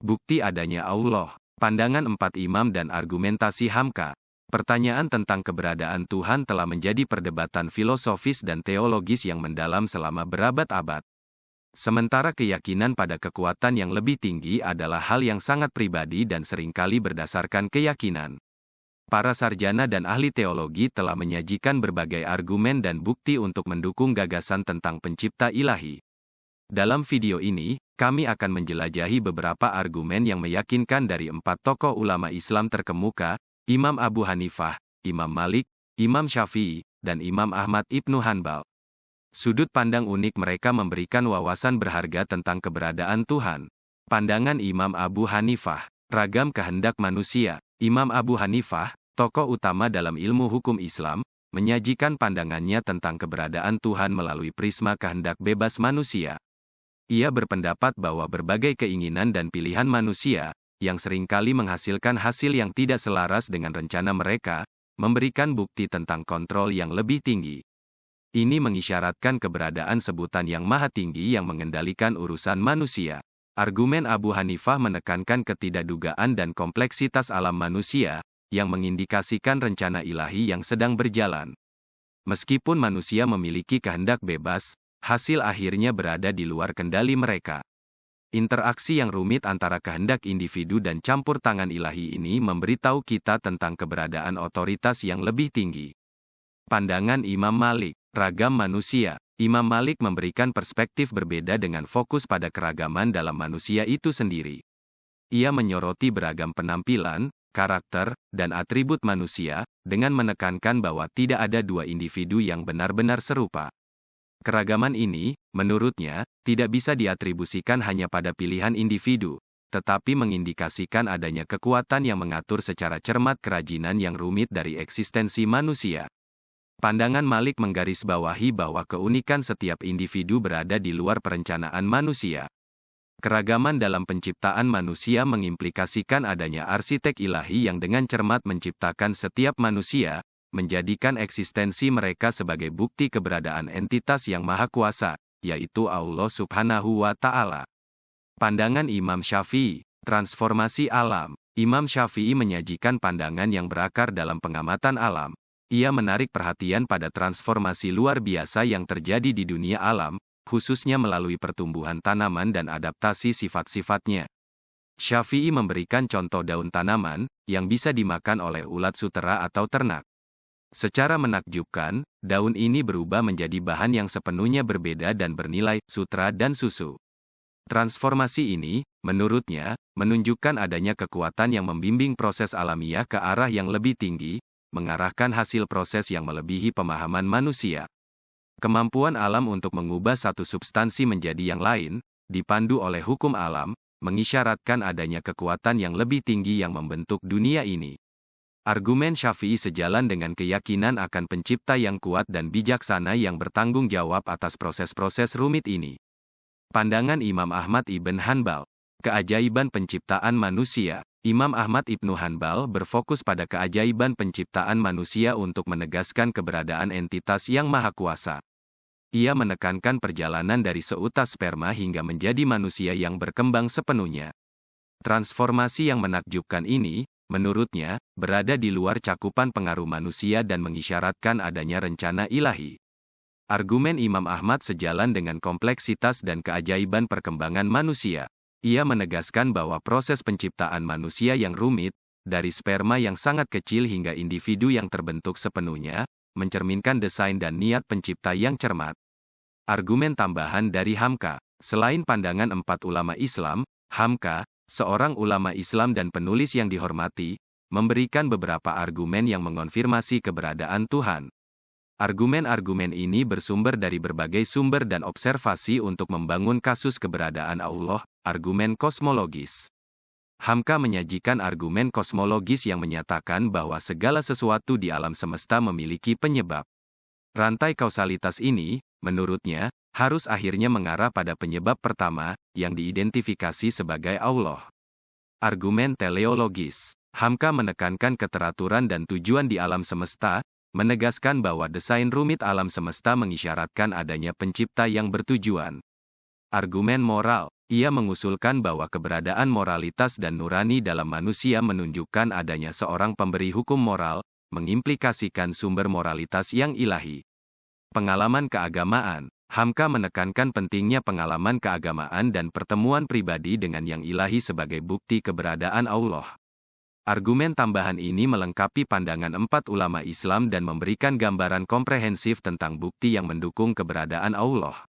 Bukti adanya Allah. Pandangan empat imam dan argumentasi Hamka. Pertanyaan tentang keberadaan Tuhan telah menjadi perdebatan filosofis dan teologis yang mendalam selama berabad-abad. Sementara keyakinan pada kekuatan yang lebih tinggi adalah hal yang sangat pribadi dan seringkali berdasarkan keyakinan. Para sarjana dan ahli teologi telah menyajikan berbagai argumen dan bukti untuk mendukung gagasan tentang pencipta ilahi. Dalam video ini, kami akan menjelajahi beberapa argumen yang meyakinkan dari empat tokoh ulama Islam terkemuka, Imam Abu Hanifah, Imam Malik, Imam Syafi'i, dan Imam Ahmad Ibnu Hanbal. Sudut pandang unik mereka memberikan wawasan berharga tentang keberadaan Tuhan. Pandangan Imam Abu Hanifah, ragam kehendak manusia. Imam Abu Hanifah, tokoh utama dalam ilmu hukum Islam, menyajikan pandangannya tentang keberadaan Tuhan melalui prisma kehendak bebas manusia. Ia berpendapat bahwa berbagai keinginan dan pilihan manusia, yang seringkali menghasilkan hasil yang tidak selaras dengan rencana mereka, memberikan bukti tentang kontrol yang lebih tinggi. Ini mengisyaratkan keberadaan sebutan yang maha tinggi yang mengendalikan urusan manusia. Argumen Abu Hanifah menekankan ketidakdugaan dan kompleksitas alam manusia, yang mengindikasikan rencana ilahi yang sedang berjalan. Meskipun manusia memiliki kehendak bebas, hasil akhirnya berada di luar kendali mereka. Interaksi yang rumit antara kehendak individu dan campur tangan ilahi ini memberitahu kita tentang keberadaan otoritas yang lebih tinggi. Pandangan Imam Malik, ragam manusia. Imam Malik memberikan perspektif berbeda dengan fokus pada keragaman dalam manusia itu sendiri. Ia menyoroti beragam penampilan, karakter, dan atribut manusia, dengan menekankan bahwa tidak ada dua individu yang benar-benar serupa. Keragaman ini, menurutnya, tidak bisa diatribusikan hanya pada pilihan individu, tetapi mengindikasikan adanya kekuatan yang mengatur secara cermat kerajinan yang rumit dari eksistensi manusia. Pandangan Malik menggarisbawahi bahwa keunikan setiap individu berada di luar perencanaan manusia. Keragaman dalam penciptaan manusia mengimplikasikan adanya arsitek ilahi yang dengan cermat menciptakan setiap manusia, menjadikan eksistensi mereka sebagai bukti keberadaan entitas yang maha kuasa, yaitu Allah Subhanahu wa Ta'ala. Pandangan Imam Syafi'i, transformasi alam. Imam Syafi'i menyajikan pandangan yang berakar dalam pengamatan alam. Ia menarik perhatian pada transformasi luar biasa yang terjadi di dunia alam, khususnya melalui pertumbuhan tanaman dan adaptasi sifat-sifatnya. Syafi'i memberikan contoh daun tanaman, yang bisa dimakan oleh ulat sutera atau ternak. Secara menakjubkan, daun ini berubah menjadi bahan yang sepenuhnya berbeda dan bernilai sutra dan susu. Transformasi ini, menurutnya, menunjukkan adanya kekuatan yang membimbing proses alamiah ke arah yang lebih tinggi, mengarahkan hasil proses yang melebihi pemahaman manusia. Kemampuan alam untuk mengubah satu substansi menjadi yang lain, dipandu oleh hukum alam, mengisyaratkan adanya kekuatan yang lebih tinggi yang membentuk dunia ini. Argumen Syafi'i sejalan dengan keyakinan akan pencipta yang kuat dan bijaksana yang bertanggung jawab atas proses-proses rumit ini. Pandangan Imam Ahmad ibn Hanbal, keajaiban penciptaan manusia. Imam Ahmad ibnu Hanbal berfokus pada keajaiban penciptaan manusia untuk menegaskan keberadaan entitas yang maha kuasa. Ia menekankan perjalanan dari seutas sperma hingga menjadi manusia yang berkembang sepenuhnya. Transformasi yang menakjubkan ini, menurutnya, berada di luar cakupan pengaruh manusia dan mengisyaratkan adanya rencana ilahi. Argumen Imam Ahmad sejalan dengan kompleksitas dan keajaiban perkembangan manusia. Ia menegaskan bahwa proses penciptaan manusia yang rumit, dari sperma yang sangat kecil hingga individu yang terbentuk sepenuhnya, mencerminkan desain dan niat pencipta yang cermat. Argumen tambahan dari Hamka. Selain pandangan empat ulama Islam, Hamka, seorang ulama Islam dan penulis yang dihormati, memberikan beberapa argumen yang mengonfirmasi keberadaan Tuhan. Argumen-argumen ini bersumber dari berbagai sumber dan observasi untuk membangun kasus keberadaan Allah, argumen kosmologis. Hamka menyajikan argumen kosmologis yang menyatakan bahwa segala sesuatu di alam semesta memiliki penyebab. Rantai kausalitas ini, menurutnya, harus akhirnya mengarah pada penyebab pertama, yang diidentifikasi sebagai Allah. Argumen teleologis. Hamka menekankan keteraturan dan tujuan di alam semesta, menegaskan bahwa desain rumit alam semesta mengisyaratkan adanya pencipta yang bertujuan. Argumen moral. Ia mengusulkan bahwa keberadaan moralitas dan nurani dalam manusia menunjukkan adanya seorang pemberi hukum moral, mengimplikasikan sumber moralitas yang ilahi. Pengalaman keagamaan. Hamka menekankan pentingnya pengalaman keagamaan dan pertemuan pribadi dengan yang ilahi sebagai bukti keberadaan Allah. Argumen tambahan ini melengkapi pandangan 4 ulama Islam dan memberikan gambaran komprehensif tentang bukti yang mendukung keberadaan Allah.